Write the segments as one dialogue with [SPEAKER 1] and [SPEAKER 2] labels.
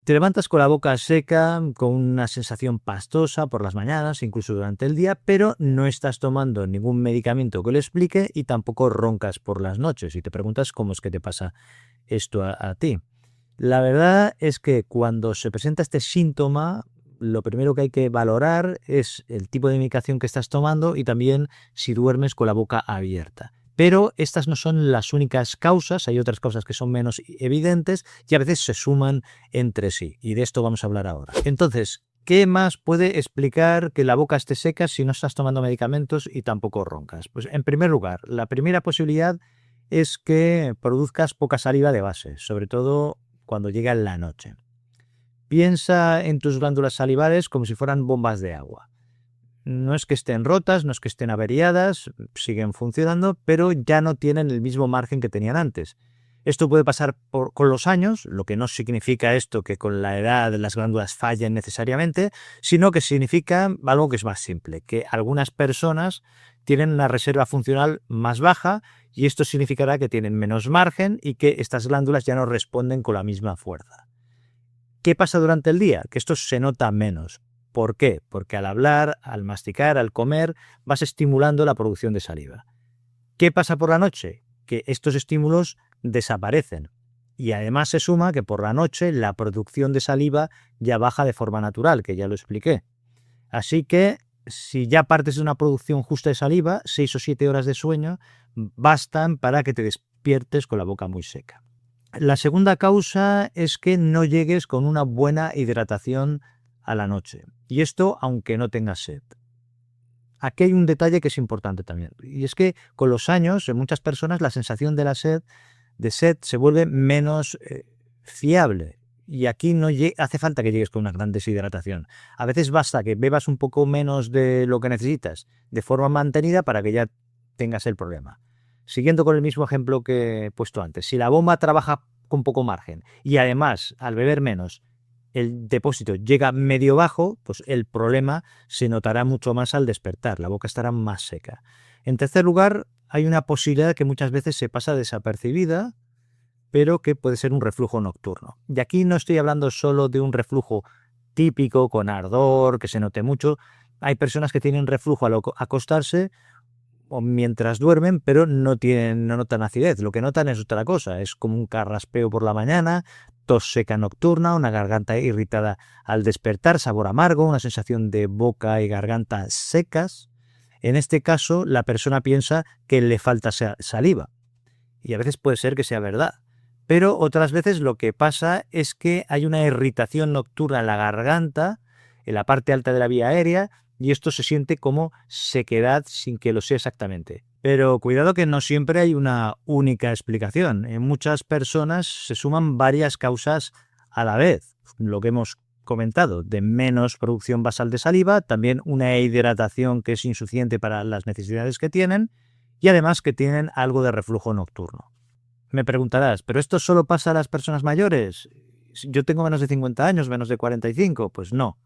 [SPEAKER 1] Te levantas con la boca seca, con una sensación pastosa por las mañanas, incluso durante el día, pero no estás tomando ningún medicamento que lo explique y tampoco roncas por las noches. Y te preguntas cómo es que te pasa esto a ti. La verdad es que cuando se presenta este síntoma, lo primero que hay que valorar es el tipo de medicación que estás tomando y también si duermes con la boca abierta. Pero estas no son las únicas causas, hay otras causas que son menos evidentes y a veces se suman entre sí. Y de esto vamos a hablar ahora. Entonces, ¿qué más puede explicar que la boca esté seca si no estás tomando medicamentos y tampoco roncas? Pues en primer lugar, la primera posibilidad es que produzcas poca saliva de base, sobre todo cuando llega la noche. Piensa en tus glándulas salivares como si fueran bombas de agua. No es que estén rotas, no es que estén averiadas, siguen funcionando, pero ya no tienen el mismo margen que tenían antes. Esto puede pasar con los años, lo que no significa esto que con la edad las glándulas fallen necesariamente, sino que significa algo que es más simple, que algunas personas tienen una reserva funcional más baja y esto significará que tienen menos margen y que estas glándulas ya no responden con la misma fuerza. ¿Qué pasa durante el día? Que esto se nota menos. ¿Por qué? Porque al hablar, al masticar, al comer, vas estimulando la producción de saliva. ¿Qué pasa por la noche? Que estos estímulos desaparecen. Y además se suma que por la noche la producción de saliva ya baja de forma natural, que ya lo expliqué. Así que si ya partes de una producción justa de saliva, 6 o 7 horas de sueño bastan para que te despiertes con la boca muy seca. La segunda causa es que no llegues con una buena hidratación a la noche. Y esto aunque no tengas sed. Aquí hay un detalle que es importante también. Y es que con los años, en muchas personas, la sensación de sed se vuelve menos fiable. Y aquí no hace falta que llegues con una gran deshidratación. A veces basta que bebas un poco menos de lo que necesitas de forma mantenida para que ya tengas el problema. Siguiendo con el mismo ejemplo que he puesto antes, si la bomba trabaja con poco margen y además al beber menos el depósito llega medio bajo, pues el problema se notará mucho más al despertar, la boca estará más seca. En tercer lugar, hay una posibilidad que muchas veces se pasa desapercibida, pero que puede ser un reflujo nocturno. Y aquí no estoy hablando solo de un reflujo típico con ardor, que se note mucho. Hay personas que tienen reflujo al acostarse o mientras duermen, pero no notan acidez. Lo que notan es otra cosa, es como un carraspeo por la mañana, tos seca nocturna, una garganta irritada al despertar, sabor amargo, una sensación de boca y garganta secas. En este caso, la persona piensa que le falta saliva. Y a veces puede ser que sea verdad. Pero otras veces lo que pasa es que hay una irritación nocturna en la garganta, en la parte alta de la vía aérea, y esto se siente como sequedad sin que lo sea exactamente. Pero cuidado que no siempre hay una única explicación. En muchas personas se suman varias causas a la vez. Lo que hemos comentado, de menos producción basal de saliva, también una hidratación que es insuficiente para las necesidades que tienen y además que tienen algo de reflujo nocturno. Me preguntarás, ¿pero esto solo pasa a las personas mayores? Yo tengo menos de 50 años, menos de 45. Pues no.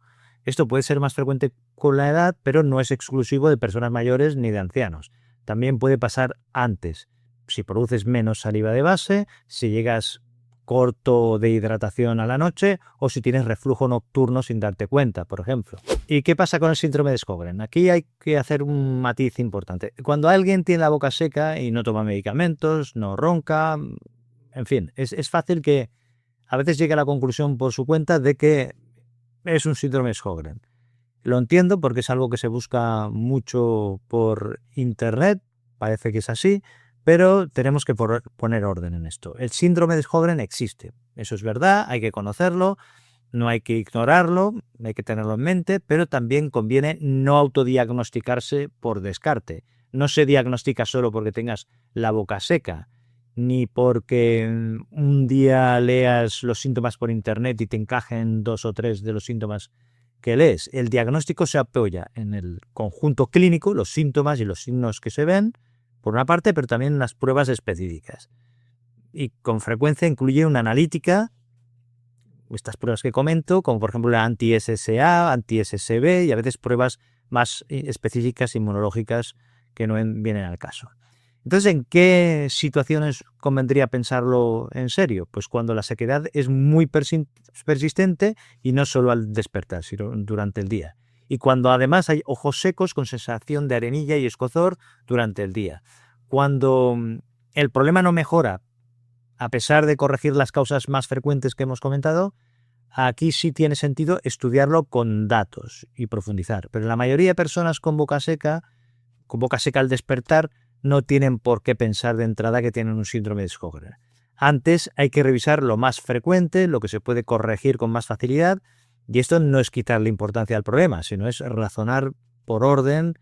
[SPEAKER 1] Esto puede ser más frecuente con la edad, pero no es exclusivo de personas mayores ni de ancianos. También puede pasar antes. Si produces menos saliva de base, si llegas corto de hidratación a la noche o si tienes reflujo nocturno sin darte cuenta, por ejemplo. ¿Y qué pasa con el síndrome de Sjögren? Aquí hay que hacer un matiz importante. Cuando alguien tiene la boca seca y no toma medicamentos, no ronca, en fin, es fácil que a veces llegue a la conclusión por su cuenta de que es un síndrome de Sjögren. Lo entiendo porque es algo que se busca mucho por internet, parece que es así, pero tenemos que poner orden en esto. El síndrome de Sjögren existe, eso es verdad, hay que conocerlo, no hay que ignorarlo, hay que tenerlo en mente, pero también conviene no autodiagnosticarse por descarte. No se diagnostica solo porque tengas la boca seca, ni porque un día leas los síntomas por internet y te encajen 2 o 3 de los síntomas que lees. El diagnóstico se apoya en el conjunto clínico, los síntomas y los signos que se ven, por una parte, pero también en las pruebas específicas. Y con frecuencia incluye una analítica, estas pruebas que comento, como por ejemplo la anti-SSA, anti-SSB y a veces pruebas más específicas inmunológicas que no vienen al caso. Entonces, ¿en qué situaciones convendría pensarlo en serio? Pues cuando la sequedad es muy persistente y no solo al despertar, sino durante el día. Y cuando además hay ojos secos con sensación de arenilla y escozor durante el día. Cuando el problema no mejora, a pesar de corregir las causas más frecuentes que hemos comentado, aquí sí tiene sentido estudiarlo con datos y profundizar. Pero la mayoría de personas con boca seca al despertar, no tienen por qué pensar de entrada que tienen un síndrome de Sjögren. Antes hay que revisar lo más frecuente, lo que se puede corregir con más facilidad, y esto no es quitarle importancia al problema, sino es razonar por orden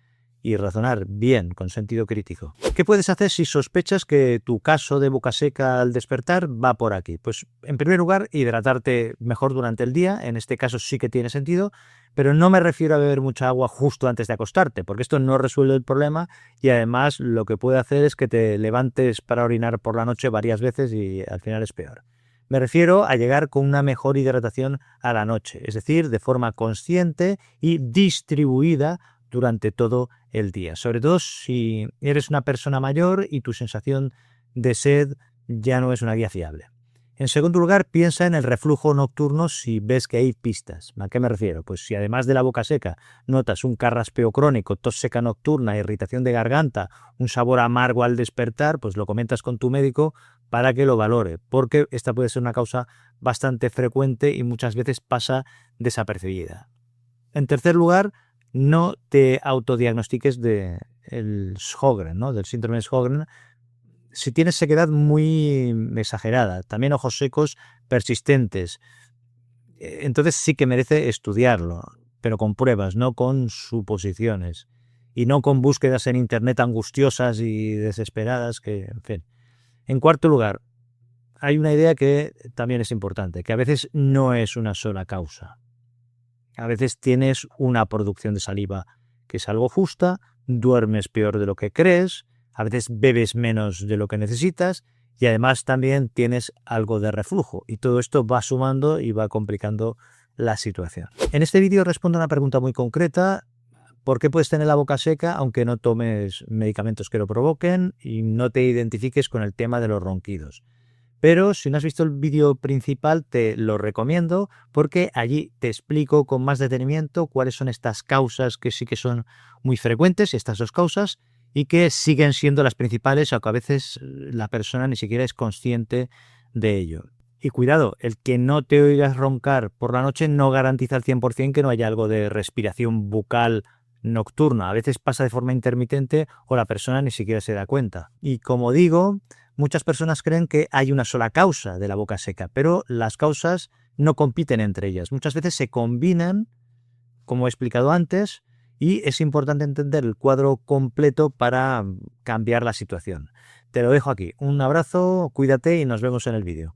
[SPEAKER 1] y razonar bien, con sentido crítico. ¿Qué puedes hacer si sospechas que tu caso de boca seca al despertar va por aquí? Pues, en primer lugar, hidratarte mejor durante el día. En este caso sí que tiene sentido, pero no me refiero a beber mucha agua justo antes de acostarte, porque esto no resuelve el problema y además lo que puede hacer es que te levantes para orinar por la noche varias veces y al final es peor. Me refiero a llegar con una mejor hidratación a la noche, es decir, de forma consciente y distribuida durante todo el día. Sobre todo si eres una persona mayor y tu sensación de sed ya no es una guía fiable. En segundo lugar, piensa en el reflujo nocturno si ves que hay pistas. ¿A qué me refiero? Pues si además de la boca seca notas un carraspeo crónico, tos seca nocturna, irritación de garganta, un sabor amargo al despertar, pues lo comentas con tu médico para que lo valore, porque esta puede ser una causa bastante frecuente y muchas veces pasa desapercibida. En tercer lugar, no te autodiagnostiques del Sjögren, ¿no? Del síndrome de Sjögren. Si tienes sequedad muy exagerada, también ojos secos persistentes, entonces sí que merece estudiarlo, pero con pruebas, no con suposiciones. Y no con búsquedas en internet angustiosas y desesperadas que, en fin. En cuarto lugar, hay una idea que también es importante, que a veces no es una sola causa. A veces tienes una producción de saliva que es algo justa, duermes peor de lo que crees, a veces bebes menos de lo que necesitas y además también tienes algo de reflujo. Y todo esto va sumando y va complicando la situación. En este vídeo respondo a una pregunta muy concreta. ¿Por qué puedes tener la boca seca aunque no tomes medicamentos que lo provoquen y no te identifiques con el tema de los ronquidos? Pero si no has visto el vídeo principal, te lo recomiendo porque allí te explico con más detenimiento cuáles son estas causas que sí que son muy frecuentes, estas dos causas, y que siguen siendo las principales, aunque a veces la persona ni siquiera es consciente de ello. Y cuidado, el que no te oigas roncar por la noche no garantiza al 100% que no haya algo de respiración bucal nocturna. A veces pasa de forma intermitente o la persona ni siquiera se da cuenta. Y como digo, muchas personas creen que hay una sola causa de la boca seca, pero las causas no compiten entre ellas. Muchas veces se combinan, como he explicado antes, y es importante entender el cuadro completo para cambiar la situación. Te lo dejo aquí. Un abrazo, cuídate y nos vemos en el vídeo.